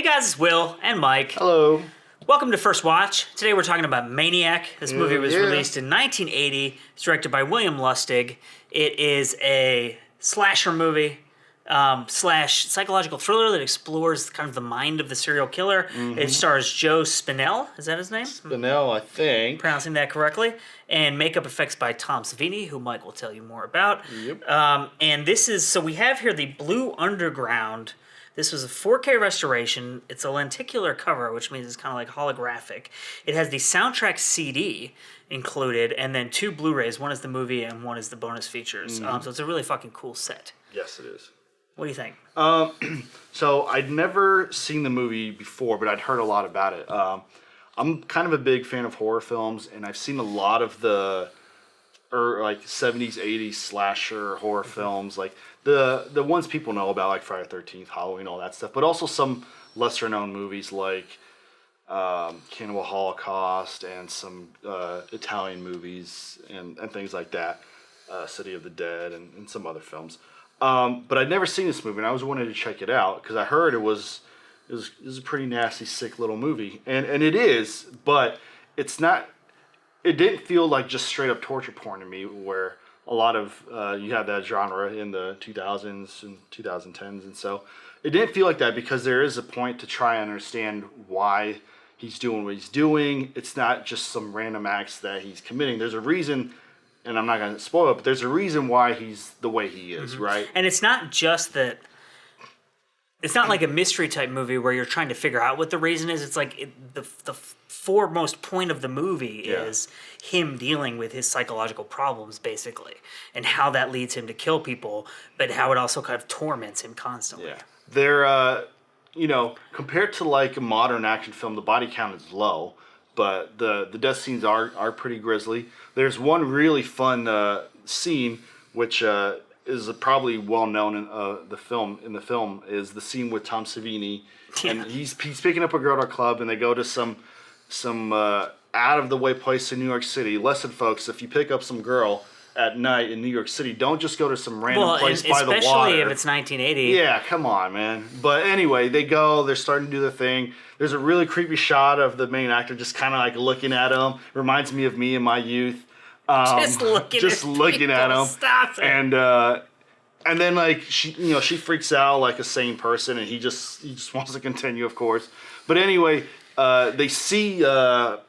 Hey guys, it's Will and Mike. Hello. Welcome to First Watch. Today we're talking about Maniac. This movie was released in 1980. It's directed by William Lustig. It is a slasher movie slash psychological thriller that explores kind of the mind of the serial killer. It stars Joe Spinell. Is that his name? Spinell, I think. Pronouncing that correctly. And makeup effects by Tom Savini, who Mike will tell you more about. Yep. And this is, so we have here the Blue Underground. This was a 4K restoration. It's a lenticular cover, which means it's kind of like holographic. It has the soundtrack CD included, and then 2 Blu-rays. One is the movie, and one is the bonus features. So it's a really fucking cool set. Yes, it is. What do you think? So I'd never seen the movie before, but I'd heard a lot about it. I'm kind of a big fan of horror films, and I've seen a lot of the like 70s, 80s slasher horror films, like the ones people know about, like Friday the 13th, Halloween, all that stuff, but also some lesser known movies like Cannibal Holocaust and some Italian movies and things like that, City of the Dead and some other films. But I'd never seen this movie, and I was wanting to check it out because I heard it was a pretty nasty, sick little movie, and it is, but it's not. It didn't feel like just straight up torture porn to me, where a lot of you have that genre in the 2000s and 2010s, and so it didn't feel like that because there is a point to try and understand why he's doing what he's doing. It's not just some random acts that he's committing. There's a reason, and I'm not going to spoil it, but there's a reason why he's the way he is, right? And it's not just that. It's not like a mystery type movie where you're trying to figure out what the reason is. It's like the foremost point of the movie is him dealing with his psychological problems, basically, and how that leads him to kill people, but how it also kind of torments him constantly. Yeah. They're, compared to like a modern action film, the body count is low, but the death scenes are pretty grisly. There's one really fun scene, which is probably well known in the film. In the film, is the scene with Tom Savini, and he's picking up a girl at a club, and they go to some out of the way place in New York City. Listen, folks, if you pick up some girl at night in New York City, don't just go to some random place by the water. Especially if it's 1980. Yeah, come on, man. But anyway, they go. They're starting to do their thing. There's a really creepy shot of the main actor just kind of like looking at him. Reminds me of me in my youth. Just looking at him. Stop it. And then like she freaks out like a sane person, and he just wants to continue, of course. But anyway, they see the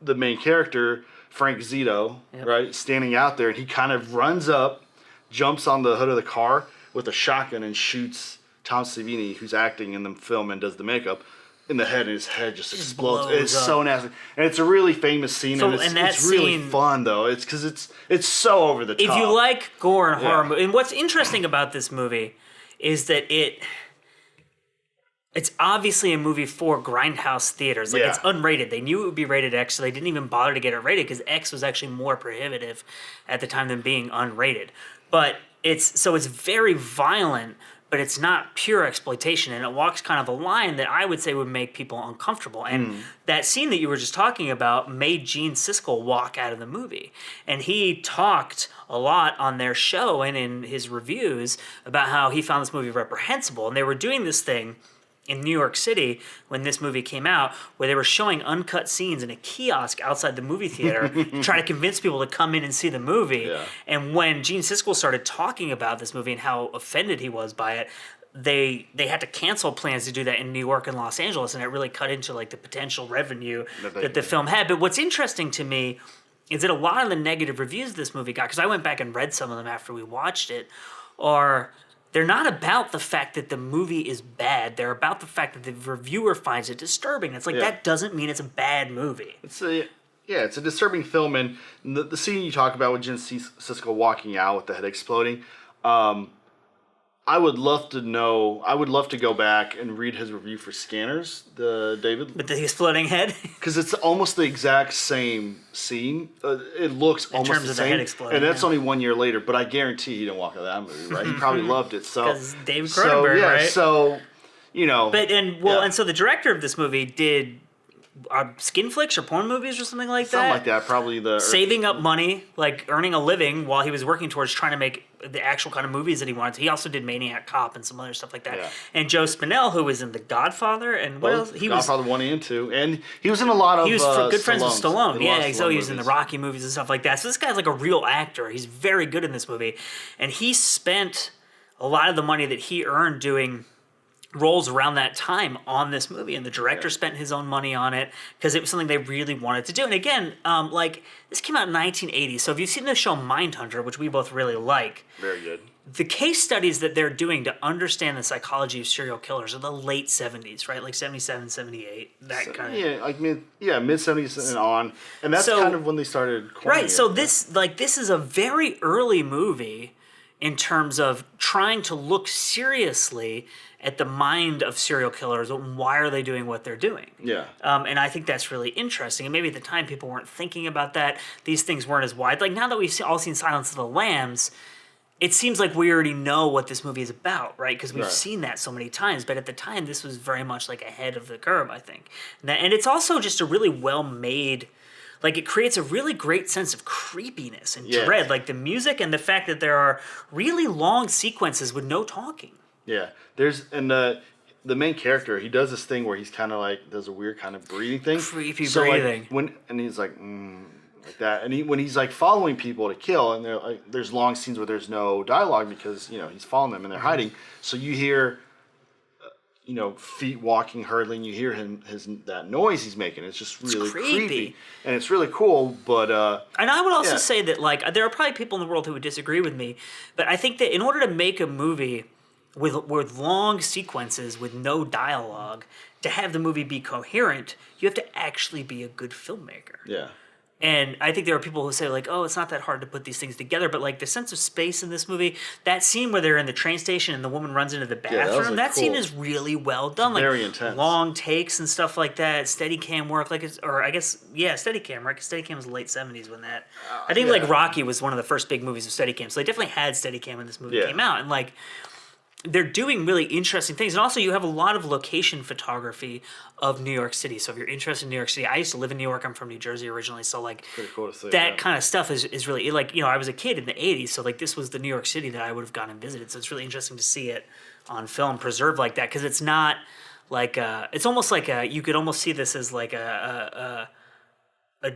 main character, Frank Zito, right, standing out there, and he kind of runs up, jumps on the hood of the car with a shotgun, and shoots Tom Savini, who's acting in the film and does the makeup, in the head, and his head just explodes. It's so nasty, and it's a really famous scene, and it's really fun though. It's because it's so over the top. If you like gore and horror, and what's interesting about this movie is that it's obviously a movie for Grindhouse theaters. Like, it's unrated. They knew it would be rated X, so they didn't even bother to get it rated because X was actually more prohibitive at the time than being unrated. But it's very violent, but it's not pure exploitation, and it walks kind of a line that I would say would make people uncomfortable. And that scene that you were just talking about made Gene Siskel walk out of the movie. And he talked a lot on their show and in his reviews about how he found this movie reprehensible. And they were doing this thing in New York City when this movie came out, where they were showing uncut scenes in a kiosk outside the movie theater to try to convince people to come in and see the movie. Yeah. And when Gene Siskel started talking about this movie and how offended he was by it, they had to cancel plans to do that in New York and Los Angeles, and it really cut into like the potential revenue that the film had. But what's interesting to me is that a lot of the negative reviews this movie got, because I went back and read some of them after we watched it, they're not about the fact that the movie is bad. They're about the fact that the reviewer finds it disturbing. It's like, that doesn't mean it's a bad movie. It's a disturbing film, and the scene you talk about with Gene Siskel walking out with the head exploding, I would love to go back and read his review for Scanners, David. With the exploding head? Because it's almost the exact same scene. It looks almost the same. In terms of the head exploding. And that's only 1 year later, but I guarantee he didn't walk out of that movie, right? He probably loved it. Because David Cronenberg, right? So, And so the director of this movie did skin flicks or porn movies or something like that. Something like that. Probably saving up money, like earning a living while he was working towards trying to make the actual kind of movies that he wanted to. He also did Maniac Cop and some other stuff like that. Yeah. And Joe Spinell, who was in The Godfather and what else? Godfather 1 and 2. And he was in a lot of He was good friends with Stallone. Yeah, so he was in the movies. Rocky movies and stuff like that. So this guy's like a real actor. He's very good in this movie. And he spent a lot of the money that he earned doing roles around that time on this movie, and the director spent his own money on it because it was something they really wanted to do. And again, like, this came out in 1980, so if you've seen the show Mindhunter, which we both really like, Very good. the case studies that they're doing to understand the psychology of serial killers are the late 70s, right? Like 77, 78, that kind of... Yeah, like mid-70s and on. And that's kind of when they started coining Right, so it. this is a very early movie in terms of trying to look seriously at the mind of serial killers and why are they doing what they're doing. Yeah. And I think that's really interesting. And maybe at the time people weren't thinking about that. These things weren't as wide. Like now that we've all seen Silence of the Lambs, it seems like we already know what this movie is about, right? Because we've seen that so many times. But at the time, this was very much like ahead of the curve, I think. And it's also just a really well-made... Like, it creates a really great sense of creepiness and dread. Like, the music and the fact that there are really long sequences with no talking. Yeah. The main character, he does this thing where he's kind of like, does a weird kind of breathing thing. Creepy breathing. Like, and he's like, like that. And when he's like following people to kill, and there's long scenes where there's no dialogue because, he's following them and they're hiding. So you hear... feet walking, hurtling. You hear that noise he's making. It's just really creepy, and it's really cool. But and I would also say that like there are probably people in the world who would disagree with me, but I think that in order to make a movie with long sequences with no dialogue, to have the movie be coherent, you have to actually be a good filmmaker. Yeah. And I think there are people who say, like, oh, it's not that hard to put these things together. But, like, the sense of space in this movie, that scene where they're in the train station and the woman runs into the bathroom, that scene is really well done. Like, very intense. Long takes and stuff like that, Steadicam work. Steadicam, right? Because Steadicam was the late 70s when that... I think, like, Rocky was one of the first big movies of Steadicam. So they definitely had Steadicam when this movie came out. And, like... they're doing really interesting things. And also you have a lot of location photography of New York City. So if you're interested in New York City, I used to live in New York. I'm from New Jersey originally. So like pretty cool to see, that kind of stuff is really like, I was a kid in the 80s. So like this was the New York City that I would have gone and visited. So it's really interesting to see it on film preserved like that. Cause it's not like, it's almost like you could almost see this as like a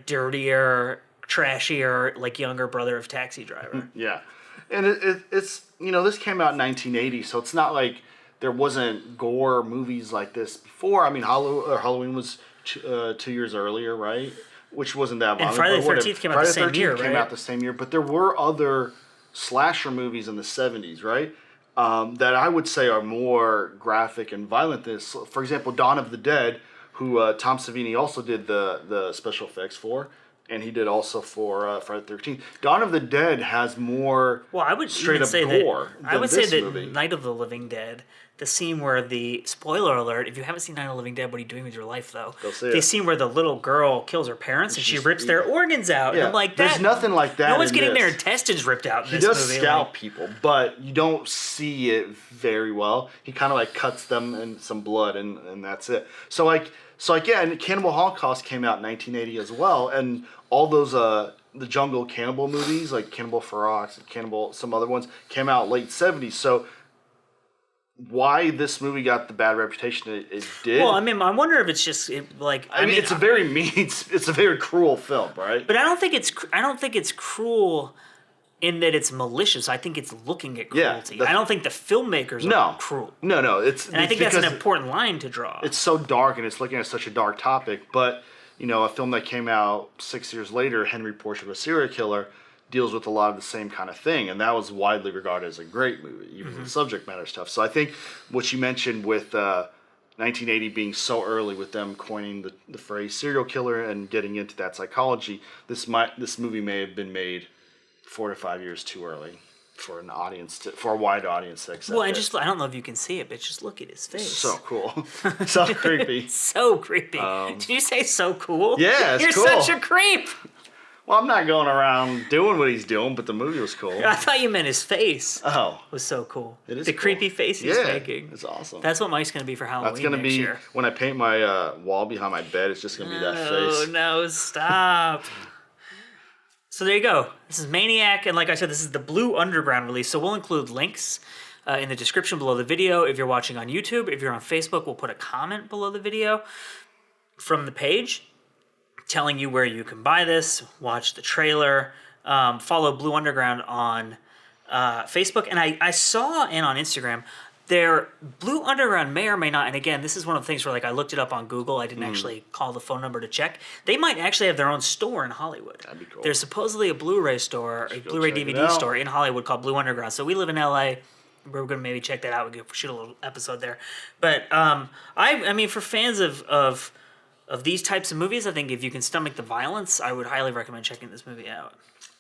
dirtier, trashier, like younger brother of Taxi Driver. Yeah. And it's this came out in 1980, so it's not like there wasn't gore movies like this before. I mean, Halloween was 2 years earlier, right? Which wasn't that long. And Friday the 13th came out the same year, right? Came out the same year, but there were other slasher movies in the 70s, right? That I would say are more graphic and violent than this. For example, Dawn of the Dead, who Tom Savini also did the special effects for. And he did also for Friday the 13th. Dawn of the Dead has more straight up gore than I would say that movie. Night of the Living Dead, the scene where spoiler alert, if you haven't seen Night of the Living Dead, what are you doing with your life, though? Go see it. The scene where the little girl kills her parents and she rips their organs out. Yeah, And I'm like, there's nothing like that. No one's getting their intestines ripped out in this movie. He does scalp people, but you don't see it very well. He kind of like cuts them in some blood, and that's it. So and Cannibal Holocaust came out in 1980 as well, and all those the jungle cannibal movies like Cannibal Ferox and Cannibal, some other ones came out late 70s. So why this movie got the bad reputation it did? Well, I mean, I wonder if it's just it's a very mean, it's a very cruel film, right? But I don't think it's cruel in that it's malicious. I think it's looking at cruelty. I don't think the filmmakers are cruel. No. I think that's an important line to draw. It's so dark and it's looking at such a dark topic, but a film that came out 6 years later, Henry Portrait of a Serial Killer, deals with a lot of the same kind of thing, and that was widely regarded as a great movie, even the subject matter stuff. So I think what you mentioned with 1980 being so early with them coining the phrase serial killer and getting into that psychology, this movie may have been made 4 to 5 years too early for a wide audience to accept. Well, I don't know if you can see it, but just look at his face. So cool. So creepy. So creepy. Did you say so cool? Yeah, it's You're cool. such a creep. Well, I'm not going around doing what he's doing, but the movie was cool. I thought you meant his face. Oh. Was so cool. It is the cool. creepy face he's making. It's awesome. That's what Mike's going to be for Halloween That's going to next be, year. when I paint my wall behind my bed, it's just going to be that face. Oh, no, stop. So there you go. This is Maniac, and like I said, this is the Blue Underground release, so we'll include links in the description below the video. If you're watching on YouTube, if you're on Facebook, we'll put a comment below the video from the page telling you where you can buy this, watch the trailer, follow Blue Underground on Facebook. And I saw and on Instagram, their Blue Underground may or may not, and again, this is one of the things where like I looked it up on Google, I didn't actually call the phone number to check. They might actually have their own store in Hollywood. That'd be cool. There's supposedly a Blu-ray store, a Blu-ray check it DVD out. store in Hollywood called Blue Underground. So we live in LA. We're going to maybe check that out. We could shoot a little episode there. But I mean, for fans of these types of movies, I think if you can stomach the violence, I would highly recommend checking this movie out.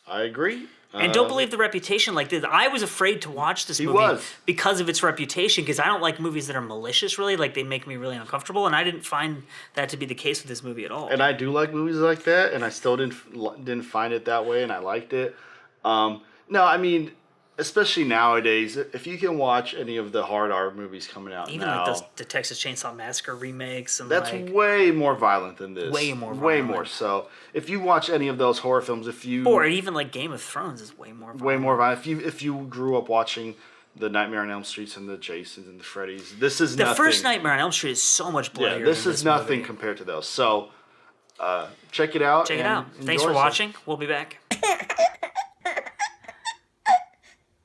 I agree. And don't believe the reputation like this. I was afraid to watch this movie because of its reputation, because I don't like movies that are malicious, really. Like, they make me really uncomfortable, and I didn't find that to be the case with this movie at all. And I do like movies like that, and I still didn't find it that way, and I liked it. No, I mean, especially nowadays, if you can watch any of the hard R movies coming out Even now, like the Texas Chainsaw Massacre remakes. And that's like, way more violent than this. Way more Way violent. more. So if you watch any of those horror films, or even like Game of Thrones is way more violent. way more violent. If you grew up watching the Nightmare on Elm Streets and the Jasons and the Freddys, this is nothing. The first Nightmare on Elm Street is so much bloodier. Yeah, this is nothing movie. compared to those. So check it out. Check it out. Enjoy Thanks for yourself. watching. We'll be back.